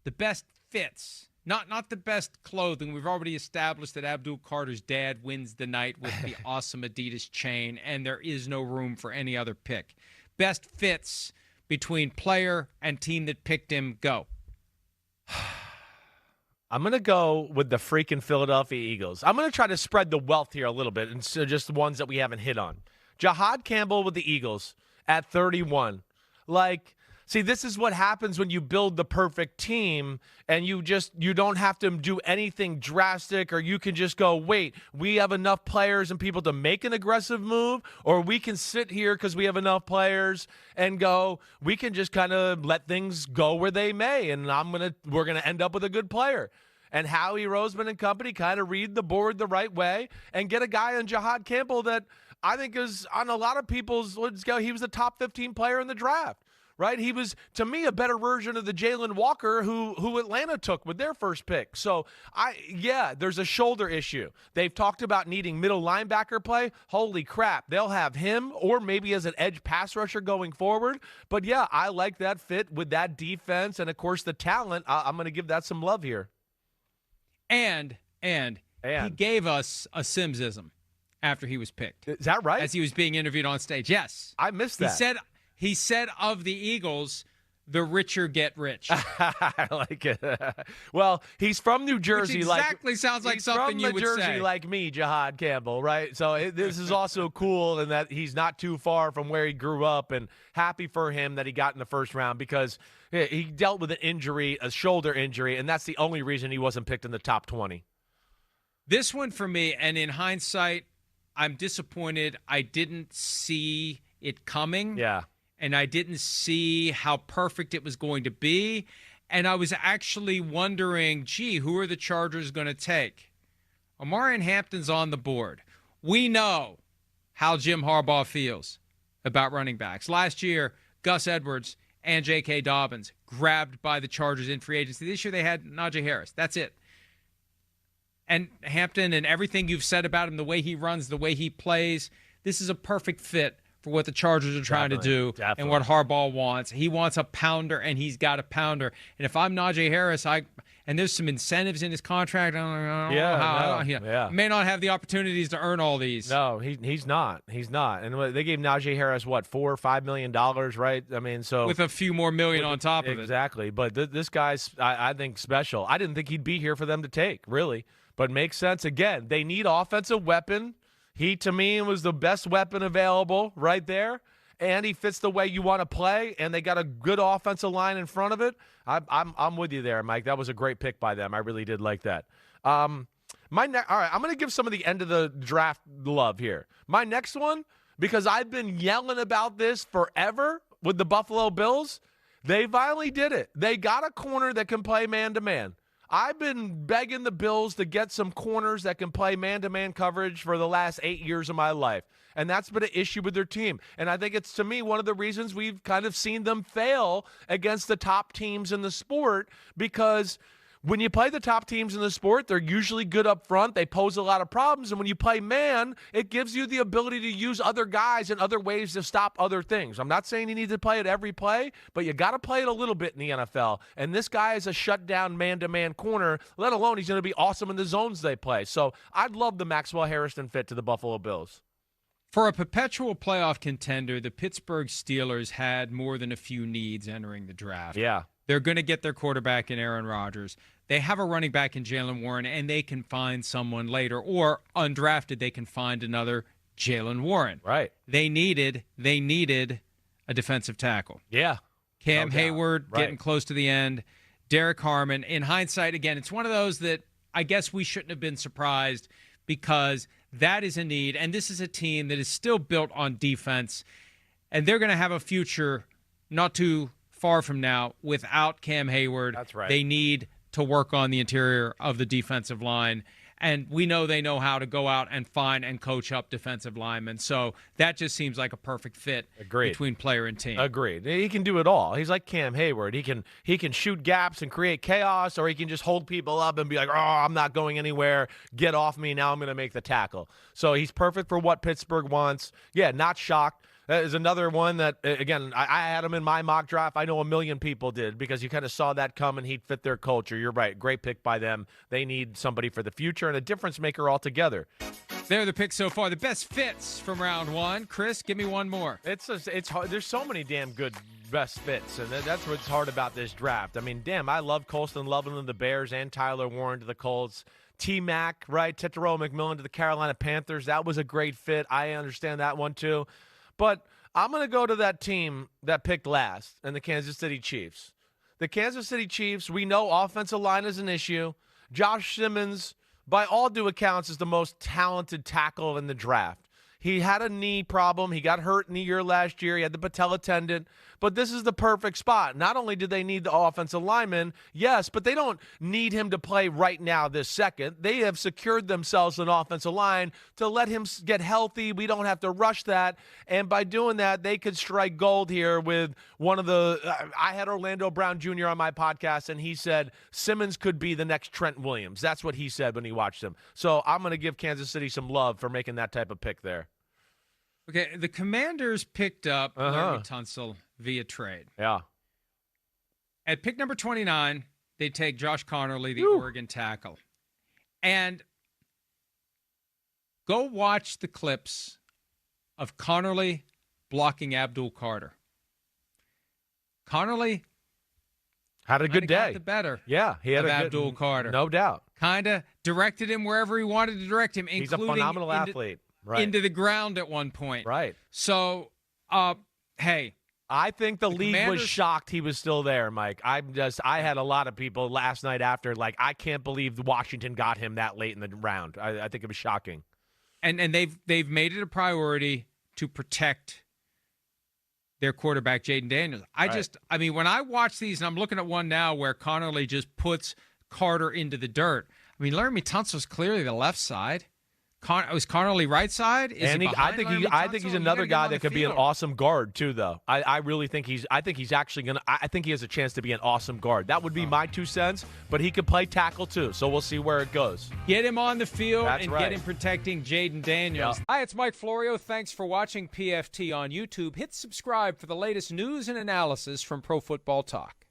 the best fits, not the best clothing. We've already established that Abdul Carter's dad wins the night with the awesome Adidas chain, and there is no room for any other pick. Best fits between player and team that picked him, go. I'm going to go with the freaking Philadelphia Eagles. I'm going to try to spread the wealth here a little bit, and so just the ones that we haven't hit on. Jihaad Campbell with the Eagles at 31. See, this is what happens when you build the perfect team and you don't have to do anything drastic, or you can just go, wait, we have enough players and people to make an aggressive move, or we can sit here because we have enough players and go, we can just kind of let things go where they may, and we're going to end up with a good player. And Howie Roseman and company kind of read the board the right way and get a guy in Jihaad Campbell that I think is on a lot of people's, he was the top 15 player in the draft. Right? He was, to me, a better version of the Jalen Walker who Atlanta took with their first pick. So, there's a shoulder issue. They've talked about needing middle linebacker play. Holy crap. They'll have him or maybe as an edge pass rusher going forward. But, yeah, I like that fit with that defense and, of course, the talent. I'm going to give that some love here. And he gave us a Simmsism after he was picked. Is that right? As he was being interviewed on stage. Yes. I missed that. He said of the Eagles, the richer get rich. I like it. Well, he's from New Jersey. Which exactly sounds like something you would say. He's from New Jersey like me, Jihaad Campbell, right? So this is also cool in that he's not too far from where he grew up, and happy for him that he got in the first round because he dealt with an injury, a shoulder injury, and that's the only reason he wasn't picked in the top 20. This one for me, and in hindsight, I'm disappointed I didn't see it coming. Yeah. And I didn't see how perfect it was going to be. And I was actually wondering, who are the Chargers going to take? Omarion Hampton's on the board. We know how Jim Harbaugh feels about running backs. Last year, Gus Edwards and J.K. Dobbins grabbed by the Chargers in free agency. This year they had Najee Harris. That's it. And Hampton and everything you've said about him, the way he runs, the way he plays, this is a perfect fit for what the Chargers are trying to do and what Harbaugh wants. He wants a pounder, and he's got a pounder. And if I'm Najee Harris, and there's some incentives in his contract, I may not have the opportunities to earn all these. No, he's not. He's not. And they gave Najee Harris, what, $4 or $5 million, right? I mean, so with a few more million on top of it. Exactly. But this guy's, I think, special. I didn't think he'd be here for them to take, really. But makes sense. Again, they need offensive weapon. He, to me, was the best weapon available right there, and he fits the way you want to play, and they got a good offensive line in front of it. I'm with you there, Mike. That was a great pick by them. I really did like that. All right, I'm going to give some of the end of the draft love here. My next one, because I've been yelling about this forever with the Buffalo Bills, they finally did it. They got a corner that can play man-to-man. I've been begging the Bills to get some corners that can play man-to-man coverage for the last 8 years of my life, and that's been an issue with their team. And I think it's, to me, one of the reasons we've kind of seen them fail against the top teams in the sport, because when you play the top teams in the sport, they're usually good up front. They pose a lot of problems. And when you play man, it gives you the ability to use other guys and other ways to stop other things. I'm not saying you need to play it every play, but you got to play it a little bit in the NFL. And this guy is a shutdown man-to-man corner, let alone he's going to be awesome in the zones they play. So I'd love the Maxwell Harrison fit to the Buffalo Bills. For a perpetual playoff contender, the Pittsburgh Steelers had more than a few needs entering the draft. Yeah. They're going to get their quarterback in Aaron Rodgers. They have a running back in Jaylen Warren, and they can find someone later. Or, undrafted, they can find another Jaylen Warren. Right. They needed a defensive tackle. Yeah. Cam Hayward getting close to the end. Derek Harmon. In hindsight, again, it's one of those that I guess we shouldn't have been surprised, because that is a need. And this is a team that is still built on defense. And they're going to have a future not too far from now without Cam Hayward. That's right. They need to work on the interior of the defensive line. And we know they know how to go out and find and coach up defensive linemen. So that just seems like a perfect fit between player and team. Agreed. He can do it all. He's like Cam Hayward. He can shoot gaps and create chaos, or he can just hold people up and be like, oh, I'm not going anywhere. Get off me. Now I'm going to make the tackle. So he's perfect for what Pittsburgh wants. Yeah, not shocked. That is another one that, again, I had him in my mock draft. I know a million people did because you kind of saw that come and he'd fit their culture. You're right. Great pick by them. They need somebody for the future and a difference maker altogether. They're the picks so far. The best fits from round one. Chris, give me one more. It's hard. There's so many damn good best fits, and that's what's hard about this draft. I mean, damn, I love Colston Loveland to the Bears and Tyler Warren to the Colts. T-Mac, right? Tetairoa McMillan to the Carolina Panthers. That was a great fit. I understand that one too. But I'm going to go to that team that picked last, and the Kansas City Chiefs. The Kansas City Chiefs, we know offensive line is an issue. Josh Simmons, by all due accounts, is the most talented tackle in the draft. He had a knee problem. He got hurt in the year last year. He had the patella tendon. But this is the perfect spot. Not only do they need the offensive lineman, yes, but they don't need him to play right now this second. They have secured themselves an offensive line to let him get healthy. We don't have to rush that. And by doing that, they could strike gold here with one of the I had Orlando Brown Jr. on my podcast, and he said Simmons could be the next Trent Williams. That's what he said when he watched him. So I'm going to give Kansas City some love for making that type of pick there. Okay, the Commanders picked up Larry Tunsil via trade. Yeah. At pick number 29, they take Josh Connerly, the Oregon tackle. And go watch the clips of Connerly blocking Abdul Carter. Connerly had a good day. Got the better. Yeah, he had of a good, Abdul Carter. No doubt. Kind of directed him wherever he wanted to direct him, He's a including phenomenal athlete. Right. into the ground at one point. Right. So, hey. I think the league Commanders was shocked he was still there, Mike. I had a lot of people last night after, like, I can't believe Washington got him that late in the round. I think it was shocking. And they've made it a priority to protect their quarterback, Jaden Daniels. I mean, when I watch these, and I'm looking at one now where Connerly just puts Carter into the dirt. I mean, Laramie Tunsil's clearly the left side. Was Connerly right side? I think he's another guy that could be an awesome guard too, though. I really think he's actually gonna. I think he has a chance to be an awesome guard. That would be my 2 cents. But he could play tackle too, so we'll see where it goes. Get him on the field and right. get him protecting Jaden Daniels. Yeah. Hi, it's Mike Florio. Thanks for watching PFT on YouTube. Hit subscribe for the latest news and analysis from Pro Football Talk.